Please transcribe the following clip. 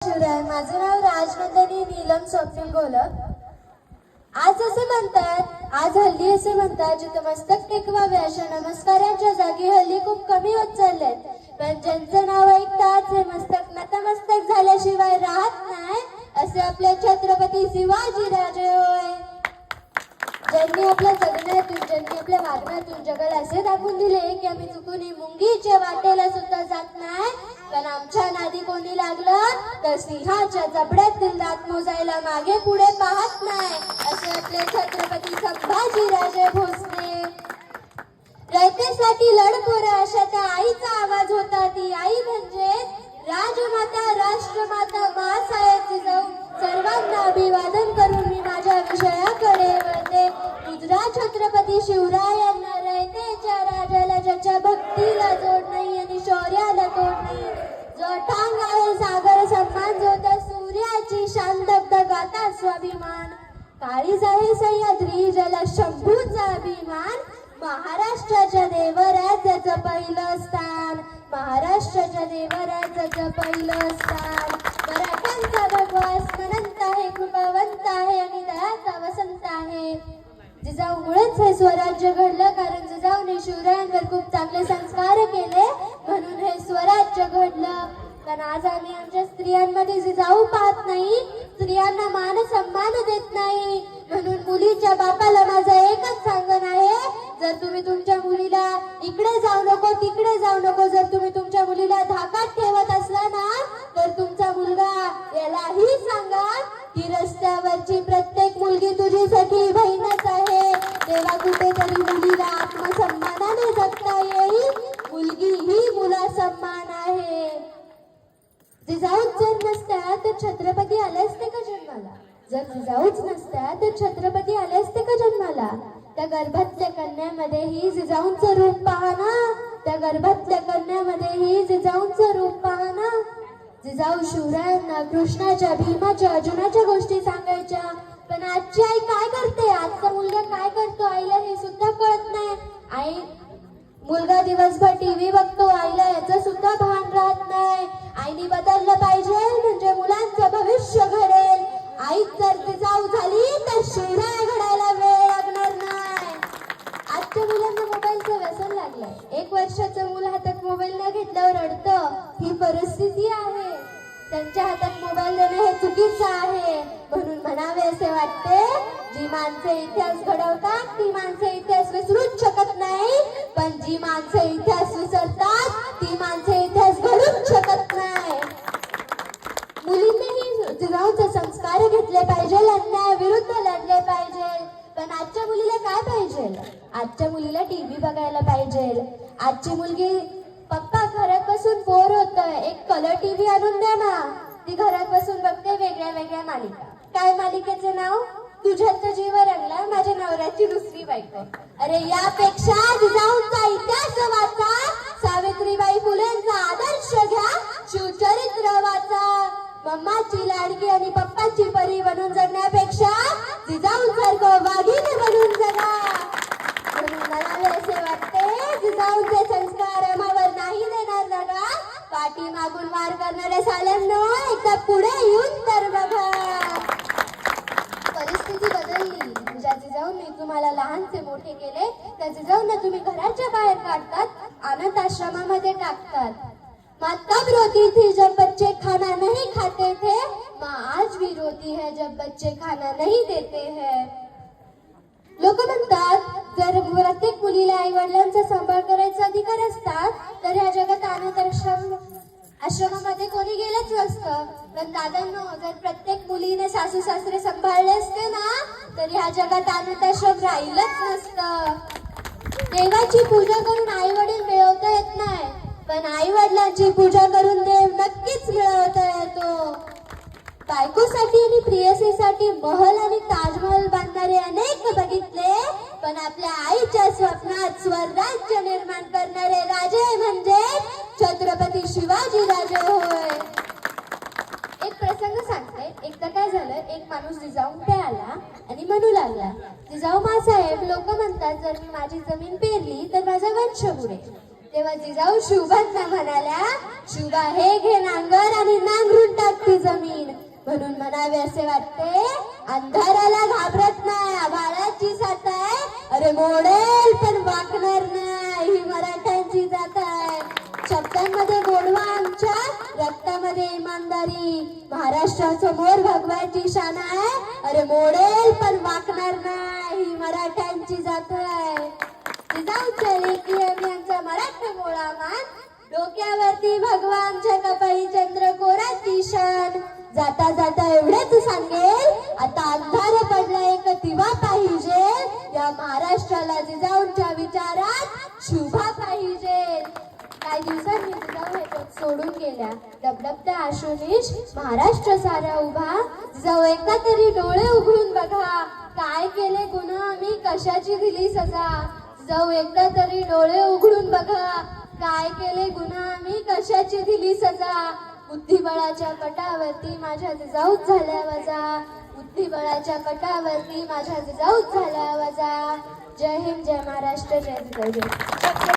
माझे नाव राजनंदिनी नीलम स्वप्नील गोलक. आज असे म्हणतात, आज हल्ली असे म्हणतात, जिथे मस्तक टेकवावे अशा नमस्कारांच्या जागी हल्ली खूप कमी होत चाललेत. पण ज्यांचं नाव ऐकताच हे मस्तक नतमस्तक झाल्याशिवाय राहत नाही, असे आपले छत्रपती शिवाजी राजे होय. ज्यांनी आपल्या जगण्यातून, ज्यांनी आपल्या वागण्यातून जगाला असे दाखवून दिले की आम्ही चुकून मुंगीच्या वाटेला सुद्धा जात नाही, पण आमच्या नादी कोणी लागलं तर सिंहाच्या जबड्यातील दात मोजायला मागे पुढे पाहत नाही, असे आपले छत्रपती संभाजी राजे भोसले. रयतेसाठी लढपोरा अशा त्या आईचा आवाज होता. ती आई म्हणजे राजमाता, राष्ट्रमाता, महासाहेब जिजाऊ. सर्वांना अभिवादन करून मी माझ्या विषयाकडे वळते. गुजरात छत्रपती शिवरायांना, रयतेच्या राजाला, ज्याच्या भक्तीला जोड नाही आणि शौर्याला तोड नाही, जो ठांग आहे सागर सन्मान, जो त्या सूर्याची शान दगदगाता स्वाभिमान, काळीज आहे सह्याद्री जला शंभूचा अभिमान, महाराष्ट्राच्या देवराज्याचं पहिलं स्थान, महाराष्ट्राच्या देवराज्याचं पहिलं स्थान. मराठ्यांचा भगवास अनंत आहे, कृपावंत आहे आणि दयाचा वसंत आहे. जिजाऊमुळेच हे स्वराज्य घडलं, कारण जिजाऊने शिवरायांवर खूप चांगले संस्कार केले, म्हणून हे स्वराज्य घडलं. पण आज आम्ही आमच्या स्त्रियांमध्ये जिजाऊ पाहत नाही, स्त्रियांना मान सन्मान देत नाही. म्हणून मुलीच्या बापाला माझं एकच सांगण आहे, जर तुम्ही तुमच्या मुलीला इकडे जाऊ नको, तिकडे जाऊ नको, जर तुम्ही तुमच्या मुलीला धाकात ठेवत असला ना, तर तुमचा मुलगा यालाही सांगा की रस्त्यावरची प्रत्येक मुलगी तुझीसाठी बहीणच आहे. तेव्हा कुठेतरी मुलीला आत्मसन्मानाने जगता येईल. मुलगी ही मुला सन्मान आहे. जिजाऊच जर नसत्या तर छत्रपती आले असते का जन्माला? जर जिजाऊच नसत्या तर छत्रपती आले असते का जन्माला? त्या गर्भातल्या कन्यामध्येही जिजाऊंचं रूप पहा ना, त्या गर्भातल्या कन्यामध्येही जिजाऊंचं रूप पहा ना. जिजाऊ शिवरायांना कृष्णाच्या, भीमाच्या, अर्जुनाच्या गोष्टी सांगायच्या. पण आजची आई काय करते, आजचा मुलगा काय करतो, आईला हे सुद्धा कळत नाही. आई मुलगा दिवसभर टीव्ही बघतो, आईला याचं सुद्धा भान राहत नाही. आईने बदललं पाहिजे म्हणजे मुलांचं भविष्य घडेल. आई जर जिजाऊ झाली तर शिवराय घडायला वेळ लागणार नाही. आजच्या मुलांना मोबाईलचं व्यसन लागलंय. 1 वर्षाचं मुलं हातात मोबाईल न घेतल्यावर रडतं. ही परिस्थिती आहे. त्यांच्या हातात मोबाईल देणं हे चुकीचं आहे. म्हणून म्हणावे असे वाटते, जी माणसे इतिहास घडवतात ती माणसे इतिहास विसरूच शकत नाही, पण जी माणसे इतिहास विसरतात ती माणसे इतिहास घडूच शकत नाही. मुलींनीही जिजाऊंचे संस्कार घेतले पाहिजे, अन्याय विरुद्ध लढले पाहिजे. पण आजच्या मुलीला काय पाहिजे? आजच्या मुलीला टीव्ही बघायला पाहिजे. आजची मुलगी, पप्पा घरात बसून बोर होतोय, एक कलर टीव्ही आणून द्या ना. ती घरात बसून बघते वेगळ्या वेगळ्या मालिका. काय मालिकेचं नाव? तुझ्यात जीव रंगला, माझ्या नवऱ्याची दुसरी बायको. अरे यापेक्षा जिजाऊंचा इतिहास वाचा, सावित्रीबाई फुलेंचा आदर्श घ्या, शिवचरित्र वाचा. मम्माची लाडकी आणि पप्पाची परी बनून जगण्यापेक्षा जिजाऊंसारखं वाघीने बनून जगा. म्हणाले असे वाटते, जिजाऊंचे संस्कार आम्हावर नाही देणार जगा. पाठी मागून वार करणाऱ्या साल्यांनो एकदा पुढे येऊन तर बघा. परिस्थिती बदलली. ज्या जिजाऊंनी तुम्हाला लहानचे मोठे केले, त्या जिजाऊंना तुम्ही घराच्या बाहेर काढतात, अनाथ आश्रमामध्ये टाकतात. माँ तब रोती थी जब बच्चे खाना नहीं खाते थे, माँ आज भी रोती है जब बच्चे खाना नहीं देते हैं. लोक म्हणतात, जर प्रत्येक मुलीला आई वडिलांचा सांभाळ करायचा अधिकार असतात तर ह्या जगात अनाथ आश्रमामध्ये कोणी गेलंच नसतं. पण दादांनो, जर प्रत्येक मुलीने सासू सासरे सांभाळले असते ना, तर ह्या जगात अनाथ आश्रम राहिलंच नसतं. देवाची पूजा करून आई वडील मिळवता येत नाही, पण आई वडिलांची पूजा करून देव नक्कीच मिळवता येतो. बायकोसाठी आणि प्रियसीसाठी महल आणि ताजमहल बांधणारे अनेक बघितले, पण आपल्या आईच्या स्वप्नात स्वराज्य निर्माण करणारे राजे म्हणजे छत्रपती शिवाजी राजे होय. एक प्रसंग सांगते. एकदा काय झालं, एक माणूस जिजाऊंकडे आला आणि म्हणू लागला, जिजाऊ माँसाहेब, लोक म्हणतात जर मी माझी जमीन पेरली तर माझा वंश बुडेल. तेव्हा जिजाऊ शुभांना म्हणाल्या, शुभा हे घे नांगर आणि नांगरून टाकते जमीन. म्हणून म्हणावे असे वाटते, अंधाराला घाबरत नाही, आभाळाची साथ आहे, अरे मोडेल पण वाकणार नाही, ही मराठ्यांची जात आहे. शब्दांमध्ये गोडवा आमच्या, रक्तामध्ये इमानदारी, महाराष्ट्रासमोर भगवाची शान आहे, अरे मोडेल पण वाकणार नाही, ही मराठ्यांची जात आहे. जिजाऊच्या लेकी आम्ही आमचा मराठा मोळा मान, डोक्यावरती भगवानच्या कपाळी चंद्र कोराची शान. जाता जाता एवढेच सांगेल, आता अंधार पडला एक दिवा पाहिजे, या महाराष्ट्राला जिजाऊंच्या विचारात शुभा पाहिजे. काही दिवसांनी जिजाऊ हे जग सोडून गेल्या. डबडबत्या आशुनीश महाराष्ट्र सारा उभा. जिजाऊ एकदा तरी डोळे उघडून बघा, काय केले गुन्हा आम्ही, कशाची दिली सजा. जिजाऊ एकदा तरी डोळे उघडून बघा, काय केले गुन्हा आम्ही, कशाची दिली सजा. बुद्धिबळाच्या कटावरती माझ्या जिजाऊच झाल्या वजा, बुद्धिबळाच्या कटावरती माझ्या जिजाऊच झाल्या वजा. जय हिंद, जय महाराष्ट्र, जय जिजाऊ.